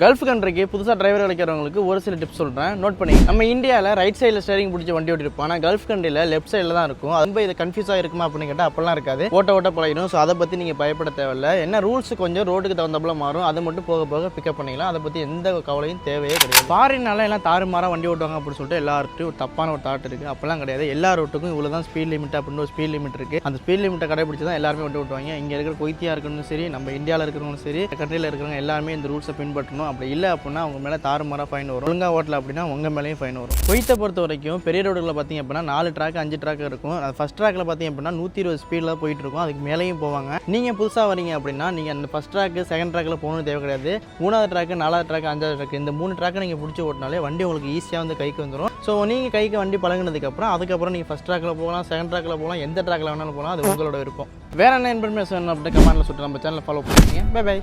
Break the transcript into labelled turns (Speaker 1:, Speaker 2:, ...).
Speaker 1: Gulf கண்ட்ரிக்கு புதுசாக driver கிடைக்கிறவங்களுக்கு ஒரு சில டிப்ஸ் சொல்கிறேன், நோட் பண்ணி. நம்ம இந்தியாவில் ரைட் சைடில் ஸ்டேரிங் பிடிச்சி வண்டி ஓட்டிருப்போம், ஆனால் கல்ஃப் கண்ட்ரியில் லெஃப்ட் சைடில் தான் இருக்கும். ரொம்ப இது கன்ஃபியூஸாக இருக்குமா அப்படின்னு கேட்டால் அப்பெல்லாம் இருக்காது. ஓட்ட பழகிடும். ஸோ அதை பற்றி நீங்கள் பயப்பட தேவையில்லை. என்ன ரூல்ஸ் கொஞ்சம் ரோட்டுக்கு தகுந்தப்பல மாறும், அதை மட்டும் போக போக பிக்கப் பண்ணிக்கலாம். அதை பற்றி எந்த கவலையும் தேவையே கிடையாது. ஃபாரின்னால எல்லாம் தாறுமாறாக வண்டி ஓட்டுவாங்க அப்படின்னு சொல்லிட்டு எல்லாருக்கும் ஒரு தப்பான ஒரு தாட் இருக்குது. அப்பெல்லாம் கிடையாது. எல்லா ரோட்டுக்கும் இவ்வளோ தான் ஸ்பீட் லிமிட் அப்படின்னு ஒரு ஸ்பீட் லிமிட் இருக்குது. அந்த ஸ்பீட் லிமிட்டை கடைபிடிச்சி தான் எல்லாருமே வண்டி ஓட்டுவாங்க. இங்கே இருக்கிற கொய்த்தியாக இருக்கணும் சரி, நம்ம இந்தியாவில் இருக்கிறவங்களும் சரி, கண்ட்ரியில் இருக்கிறவங்க எல்லாருமே இந்த ரூல்ஸை பின்பற்றணும். அப்படி இல்லை அப்படின்னா அவங்க மேலே தாறுமாறாக ஃபைன் வரும். ஒழுங்காக ஓட்டல அப்படின்னா உங்கள் மேலேயும் ஃபைன் வரும். குவைத்தை பொறுத்த வரைக்கும் பெரிய ரோடுகளில் பார்த்திங்க அப்படின்னா 4 ட்ராக் 5 ட்ராக் இருக்கும். அது ஃபஸ்ட் ட்ராக்கில் பார்த்திங்க அப்படின்னா 120 ஸ்பீடில் போயிட்டு இருக்கும். அதுக்கு மேலேயும் போவாங்க. நீங்கள் புதுசாக வரீங்க அப்படின்னா நீங்கள் அந்த ஃபஸ்ட் ட்ராக்கு செகண்ட் ட்ராக்கில் போகணும்னு தேவை கிடையாது. 3வது ட்ராக்கு 4வது ட்ராக் 5வது ட்ராக் இந்த 3 ட்ராக்கை நீங்கள் பிடிச்சி ஓட்டினாலே வண்டி உங்களுக்கு ஈஸியாக வந்து கைக்கு வந்துடும். ஸோ நீங்கள் கைக்கு வண்டி பழகினதுக்கப்புறம் அதுக்கப்புறம் நீங்கள் ஃபஸ்ட் ட்ராக்கில் போகலாம், செகண்ட் ட்ராக்கில் போகலாம், எந்த ட்ராக்கில் வேணாலும் போகலாம். அது உங்களோட விருப்பம். வேறு என்ன இன்ஃபர்மேஷன் அப்படின்னு கமெண்ட்டில் சொல்லிட்டு நம்ம சேனலை ஃபாலோ பண்ணிக்கோங்க. Bye by.